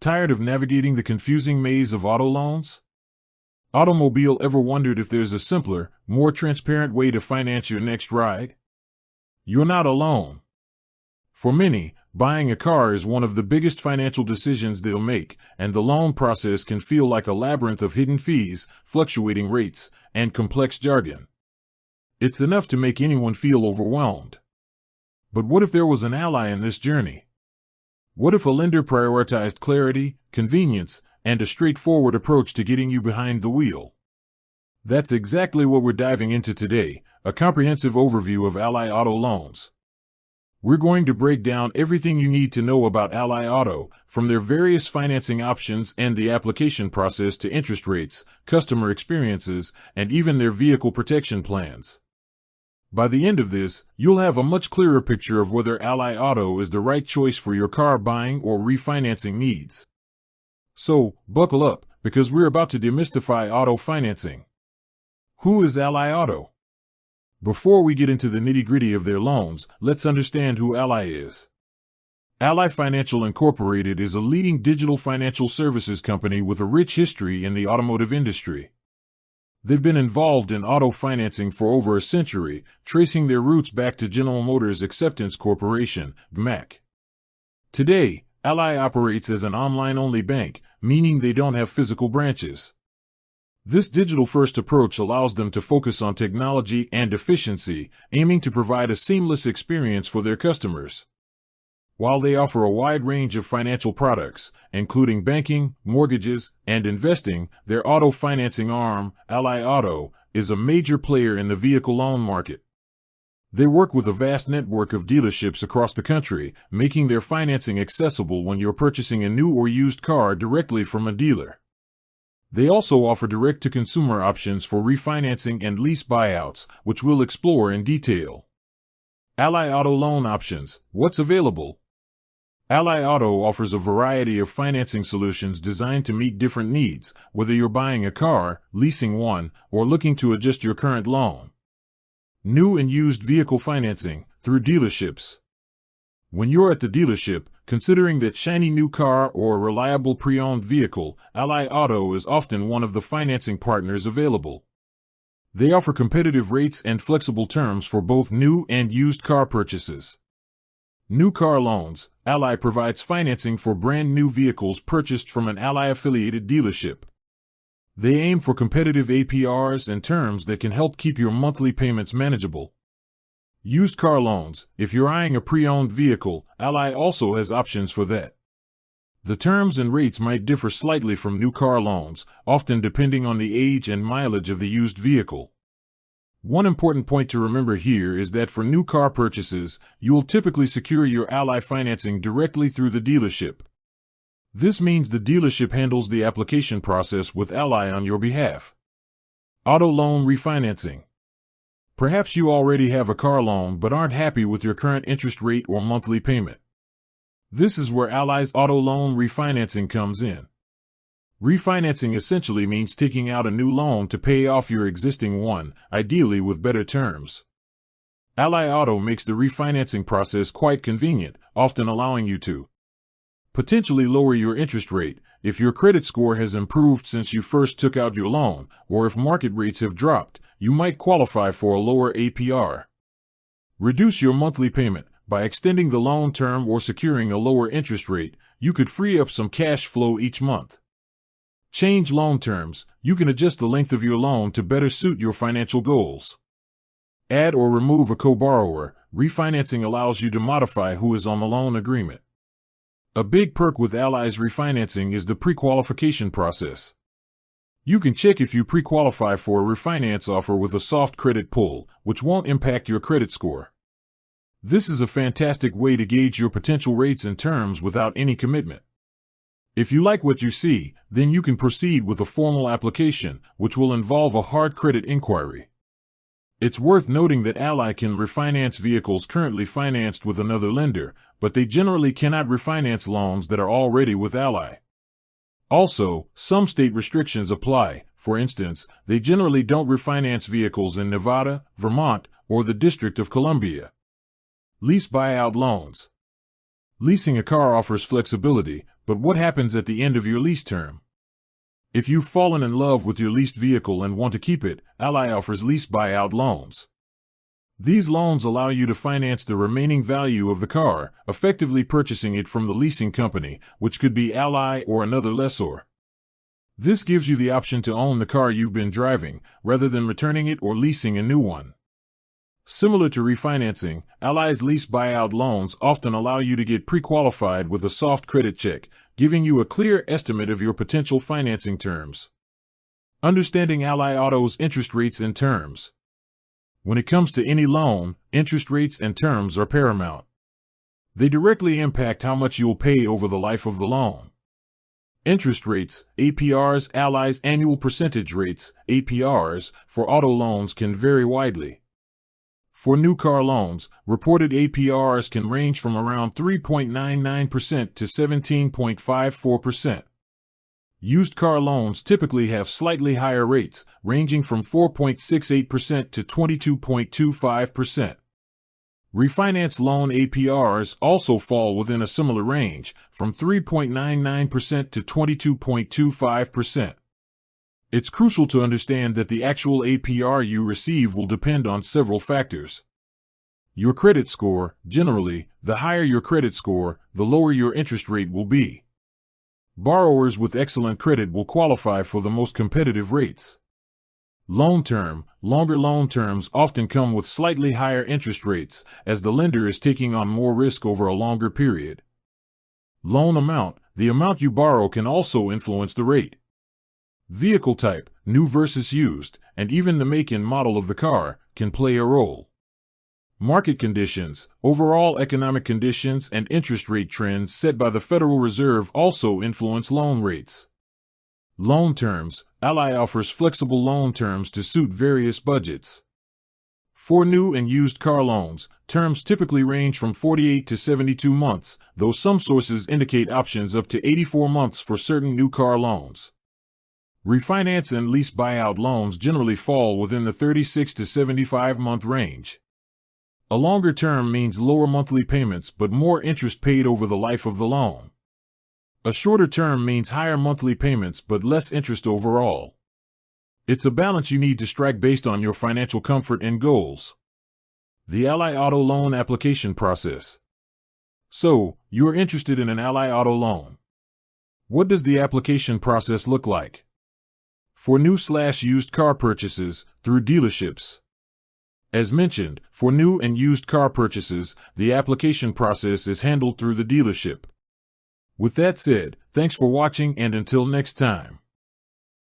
Tired of navigating the confusing maze of auto loans? Automobile ever wondered if there's a simpler, more transparent way to finance your next ride? You're not alone. For many, buying a car is one of the biggest financial decisions they'll make, and the loan process can feel like a labyrinth of hidden fees, fluctuating rates, and complex jargon. It's enough to make anyone feel overwhelmed. But what if there was an ally in this journey? What if a lender prioritized clarity, convenience, and a straightforward approach to getting you behind the wheel? That's exactly what we're diving into today, a comprehensive overview of Ally Auto Loans. We're going to break down everything you need to know about Ally Auto, from their various financing options and the application process to interest rates, customer experiences, and even their vehicle protection plans. By the end of this, you'll have a much clearer picture of whether Ally Auto is the right choice for your car buying or refinancing needs. So, buckle up, because we're about to demystify auto financing. Who is Ally Auto? Before we get into the nitty-gritty of their loans, let's understand who Ally is. Ally Financial Incorporated is a leading digital financial services company with a rich history in the automotive industry. They've been involved in auto financing for over a century, tracing their roots back to General Motors Acceptance Corporation, GMAC. Today, Ally operates as an online-only bank, meaning they don't have physical branches. This digital-first approach allows them to focus on technology and efficiency, aiming to provide a seamless experience for their customers. While they offer a wide range of financial products, including banking, mortgages, and investing, their auto financing arm, Ally Auto, is a major player in the vehicle loan market. They work with a vast network of dealerships across the country, making their financing accessible when you're purchasing a new or used car directly from a dealer. They also offer direct-to-consumer options for refinancing and lease buyouts, which we'll explore in detail. Ally Auto Loan Options. What's available? Ally Auto offers a variety of financing solutions designed to meet different needs, whether you're buying a car, leasing one, or looking to adjust your current loan. New and used vehicle financing through dealerships. When you're at the dealership, considering that shiny new car or a reliable pre-owned vehicle, Ally Auto is often one of the financing partners available. They offer competitive rates and flexible terms for both new and used car purchases. New car loans. Ally provides financing for brand new vehicles purchased from an Ally-affiliated dealership. They aim for competitive APRs and terms that can help keep your monthly payments manageable. Used car loans. If you're eyeing a pre-owned vehicle, Ally also has options for that. The terms and rates might differ slightly from new car loans, often depending on the age and mileage of the used vehicle. One important point to remember here is that for new car purchases, you'll typically secure your Ally financing directly through the dealership. This means the dealership handles the application process with Ally on your behalf. Auto loan refinancing. Perhaps you already have a car loan but aren't happy with your current interest rate or monthly payment. This is where Ally's auto loan refinancing comes in. Refinancing essentially means taking out a new loan to pay off your existing one, ideally with better terms. Ally Auto makes the refinancing process quite convenient, often allowing you to potentially lower your interest rate if your credit score has improved since you first took out your loan, or if market rates have dropped, you might qualify for a lower APR. Reduce your monthly payment. By extending the loan term or securing a lower interest rate, you could free up some cash flow each month. Change loan terms. You can adjust the length of your loan to better suit your financial goals. Add or remove a co-borrower. Refinancing allows you to modify who is on the loan agreement. A big perk with Ally's refinancing is the pre-qualification process. You can check if you pre-qualify for a refinance offer with a soft credit pull, which won't impact your credit score. This is a fantastic way to gauge your potential rates and terms without any commitment. If you like what you see, then you can proceed with a formal application, which will involve a hard credit inquiry. It's worth noting that Ally can refinance vehicles currently financed with another lender, but they generally cannot refinance loans that are already with Ally. Also, some state restrictions apply. For instance, they generally don't refinance vehicles in Nevada, Vermont, or the District of Columbia. Lease buyout loans. Leasing a car offers flexibility, But what happens at the end of your lease term? If you've fallen in love with your leased vehicle and want to keep it, Ally offers lease buyout loans. These loans allow you to finance the remaining value of the car, effectively purchasing it from the leasing company, which could be Ally or another lessor. This gives you the option to own the car you've been driving, rather than returning it or leasing a new one. Similar to refinancing, Ally's lease buyout loans often allow you to get pre-qualified with a soft credit check, giving you a clear estimate of your potential financing terms. Understanding Ally Auto's interest rates and terms. When it comes to any loan, interest rates and terms are paramount. They directly impact how much you'll pay over the life of the loan. Interest rates, APRs, Ally's annual percentage rates, APRs, for auto loans can vary widely. For new car loans, reported APRs can range from around 3.99% to 17.54%. Used car loans typically have slightly higher rates, ranging from 4.68% to 22.25%. Refinance loan APRs also fall within a similar range, from 3.99% to 22.25%. It's crucial to understand that the actual APR you receive will depend on several factors. Your credit score. Generally, the higher your credit score, the lower your interest rate will be. Borrowers with excellent credit will qualify for the most competitive rates. Loan term. Longer loan terms often come with slightly higher interest rates, as the lender is taking on more risk over a longer period. Loan amount. The amount you borrow can also influence the rate. Vehicle type, new versus used, and even the make and model of the car, can play a role. Market conditions, overall economic conditions and interest rate trends set by the Federal Reserve also influence loan rates. Loan terms. Ally offers flexible loan terms to suit various budgets. For new and used car loans, terms typically range from 48 to 72 months, though some sources indicate options up to 84 months for certain new car loans. Refinance and lease buyout loans generally fall within the 36 to 75 month range. A longer term means lower monthly payments but more interest paid over the life of the loan. A shorter term means higher monthly payments but less interest overall. It's a balance you need to strike based on your financial comfort and goals. The Ally Auto Loan Application Process. So, you're interested in an Ally Auto loan. What does the application process look like? For new/used car purchases, through dealerships. As mentioned, for new and used car purchases, the application process is handled through the dealership. With that said, thanks for watching and until next time.